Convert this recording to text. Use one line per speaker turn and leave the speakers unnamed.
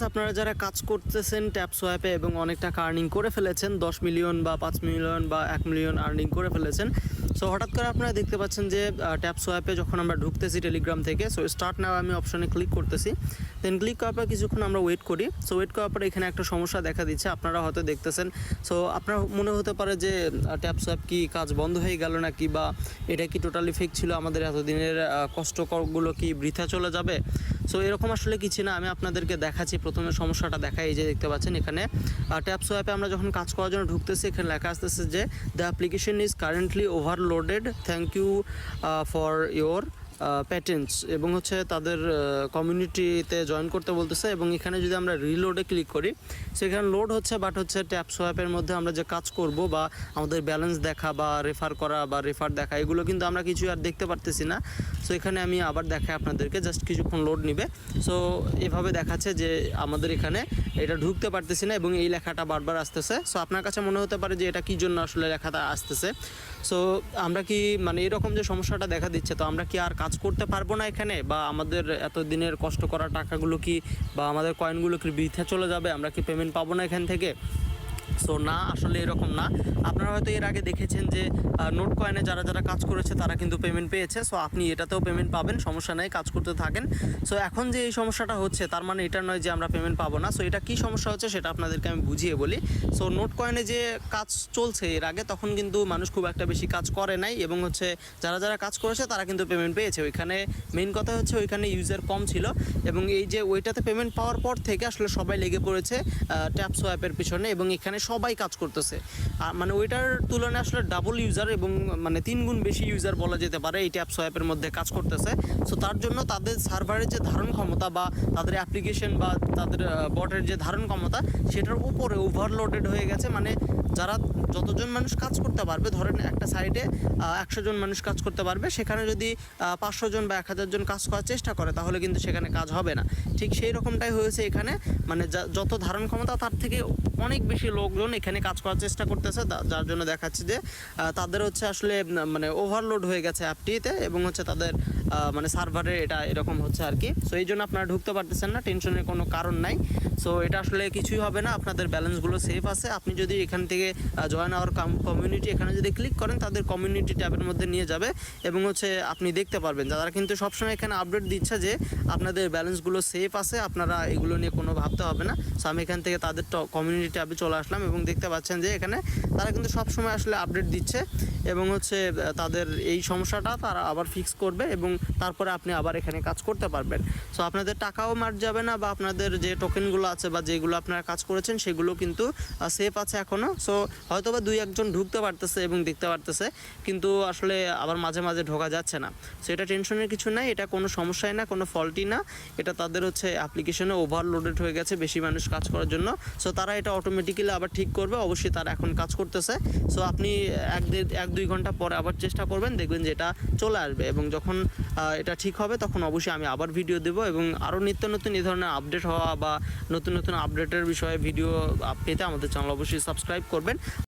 আপনারা যারা কাজ করতেছেন ট্যাপ সোয়াপে এবং অনেক টাকা আর্নিং করে ফেলেছেন 10 মিলিয়ন বা 5 মিলিয়ন বা 1 মিলিয়ন আর্নিং করে ফেলেছেন। সো হঠাৎ করে আপনারা দেখতে পাচ্ছেন যে ট্যাপ সোয়াপে যখন আমরা ঢুকতেছি টেলিগ্রাম থেকে, সো স্টার্ট নাও আমি অপশনে ক্লিক করতেছি। দেন ক্লিক করার পর কিছুক্ষণ আমরা ওয়েট করি। সো ওয়েট করার পরে এখানে একটা সমস্যা দেখা দিচ্ছে, আপনারা হয়তো দেখতেছেন। সো আপনার মনে হতে পারে যে ট্যাপ সোয়াপ কি কাজ বন্ধ হয়ে গেল নাকি, বা এটা কি টোটালি ফেক ছিল, আমাদের এতদিনের কষ্টকরগুলো কি বৃথা চলে যাবে। সো এরকম আসলে কিছু না, আমি আপনাদেরকে দেখাচ্ছি। প্রথমে সমস্যাটা দেখাই, এই যে দেখতে পাচ্ছেন এখানে ট্যাপ সোয়াপে আমরা যখন কাজ করার জন্য ঢুকতেছি, এখানে লেখা আসতেছে যে the application is currently overloaded, thank you for your patience, এবং হচ্ছে তাদের কমিউনিটিতে জয়েন করতে বলতেছে। এবং এখানে যদি আমরা রিলোডে ক্লিক করি, সেখানে লোড হচ্ছে, বাট হচ্ছে ট্যাপ সোয়াপের মধ্যে আমরা যে কাজ করব বা আমাদের ব্যালেন্স দেখা বা রেফার করা বা রেফার দেখা, এগুলো কিন্তু আমরা কিছু আর দেখতে পারতেছি না। সো এখানে আমি আবার দেখাই আপনাদেরকে, জাস্ট কিছুক্ষণ লোড নিবে। সো এভাবে দেখাচ্ছে যে আমাদের এখানে এটা ঢুকতে পারতেছি না এবং এই লেখাটা বারবার আসতেছে। সো আপনার কাছে মনে হতে পারে যে এটা কী জন্য আসলে লেখাটা আসতেছে। সো আমরা কি মানে এরকম যে সমস্যাটা দেখা দিচ্ছে, তো আমরা কি আর কাজ করতে পারবো না এখানে, বা আমাদের এতদিনের কষ্ট করা টাকাগুলো কি বা আমাদের কয়েনগুলো কি বৃথা চলে যাবে, আমরা কি পেমেন্ট পাবো না এখান থেকে? সো না, আসলে এরকম না। আপনারা হয়তো এর আগে দেখেছেন যে নোট কয়েনে যারা যারা কাজ করেছে তারা কিন্তু পেমেন্ট পেয়েছে। সো আপনি এটাতেও পেমেন্ট পাবেন, সমস্যা নেই, কাজ করতে থাকেন। সো এখন যে এই সমস্যাটা হচ্ছে, তার মানে এটা নয় যে আমরা পেমেন্ট পাবো না। সো এটা কী সমস্যা হচ্ছে সেটা আপনাদেরকে আমি বুঝিয়ে বলি। সো নোট কয়েনে যে কাজ চলছে এর আগে, তখন কিন্তু মানুষ খুব একটা বেশি কাজ করে নাই, এবং হচ্ছে যারা যারা কাজ করেছে তারা কিন্তু পেমেন্ট পেয়েছে। ওইখানে মেইন কথা হচ্ছে ওইখানে ইউজার কম ছিল, এবং এই যে ওইটাতে পেমেন্ট পাওয়ার পর থেকে আসলে সবাই লেগে পড়েছে ট্যাপ সোয়াপের পিছনে, এবং এখানে সবাই কাজ করতেছে। মানে ওইটার তুলনায় আসলে ডাবল ইউজার এবং মানে 3 গুণ বেশি ইউজার বলা যেতে পারে এই ট্যাপ সোয়াপের মধ্যে কাজ করতেছে। সো তার জন্য তাদের সার্ভারের যে ধারণ ক্ষমতা বা তাদের অ্যাপ্লিকেশন বা তাদের বটের যে ধারণ ক্ষমতা, সেটার উপরে ওভারলোডেড হয়ে গেছে। মানে যারা যতজন মানুষ কাজ করতে পারবে, ধরেন একটা সাইডে 100 জন মানুষ কাজ করতে পারবে, সেখানে যদি 500 জন বা 1000 জন কাজ করার চেষ্টা করে, তাহলে কিন্তু সেখানে কাজ হবে না। ঠিক সেই রকমটাই হয়েছে এখানে, মানে যত ধারণ ক্ষমতা তার থেকে অনেক বেশি লোকজন এখানে কাজ করার চেষ্টা করতেছে, যার জন্য দেখাচ্ছে যে তাদের হচ্ছে আসলে মানে ওভারলোড হয়ে গেছে অ্যাপটিতে, এবং হচ্ছে তাদের মানে সার্ভারে এটা এরকম হচ্ছে আর কি। সো এই জন্য আপনারা ঢুকতে পারতেছেন না, টেনশনের কোনো কারণ নাই। সো এটা আসলে কিছুই হবে না, আপনাদের ব্যালেন্সগুলো সেফ আছে। আপনি যদি এখান থেকে জয়েন আওয়ার কমিউনিটি, এখানে যদি ক্লিক করেন, তাদের কমিউনিটি ট্যাবের মধ্যে নিয়ে যাবে, এবং হচ্ছে আপনি দেখতে পারবেন যারা কিন্তু সবসময় এখানে আপডেট দিচ্ছে যে আপনাদের ব্যালেন্সগুলো সেফ আছে, আপনারা এগুলো নিয়ে কোনো ভাবতে হবে না। সো আমি এখান থেকে তাদের কমিউনিটি ট্যাবে চলে আসলাম, এবং দেখতে পাচ্ছেন যে এখানে তারা কিন্তু সবসময় আসলে আপডেট দিচ্ছে, এবং হচ্ছে তাদের এই সমস্যাটা তারা আবার ফিক্স করবে, এবং তারপরে আপনি আবার এখানে কাজ করতে পারবেন। সো আপনাদের টাকাও মার যাবে না, বা আপনাদের যে টোকেনগুলো আছে বা যেগুলো আপনারা কাজ করেছেন সেগুলো কিন্তু সেফ আছে এখনও। সো হয়তো বা 2-1 জন ঢুকতে পারতেছে এবং দেখতে পারতেছে, কিন্তু আসলে আবার মাঝে মাঝে ঢোকা যাচ্ছে না। সো এটা টেনশনের কিছু নাই, এটা কোনো সমস্যাই না, কোনো ফল্টই না। এটা তাদের হচ্ছে অ্যাপ্লিকেশনে ওভারলোডেড হয়ে গেছে বেশি মানুষ কাজ করার জন্য। সো তারা এটা অটোমেটিক্যালি আবার ঠিক করবে, অবশ্যই তারা এখন কাজ করতেছে। সো আপনি 1-2 ঘন্টা পরে আবার চেষ্টা করবেন, দেখবেন যে এটা চলে আসবে, এবং যখন এটা ঠিক হবে তখন অবশ্যই আমি আবার ভিডিও দেবো, এবং আরও নিত্য নতুন এই ধরনের আপডেট হওয়া বা নতুন নতুন আপডেটের বিষয়ে ভিডিও পেতে আমাদের চ্যানেল অবশ্যই সাবস্ক্রাইব করবেন।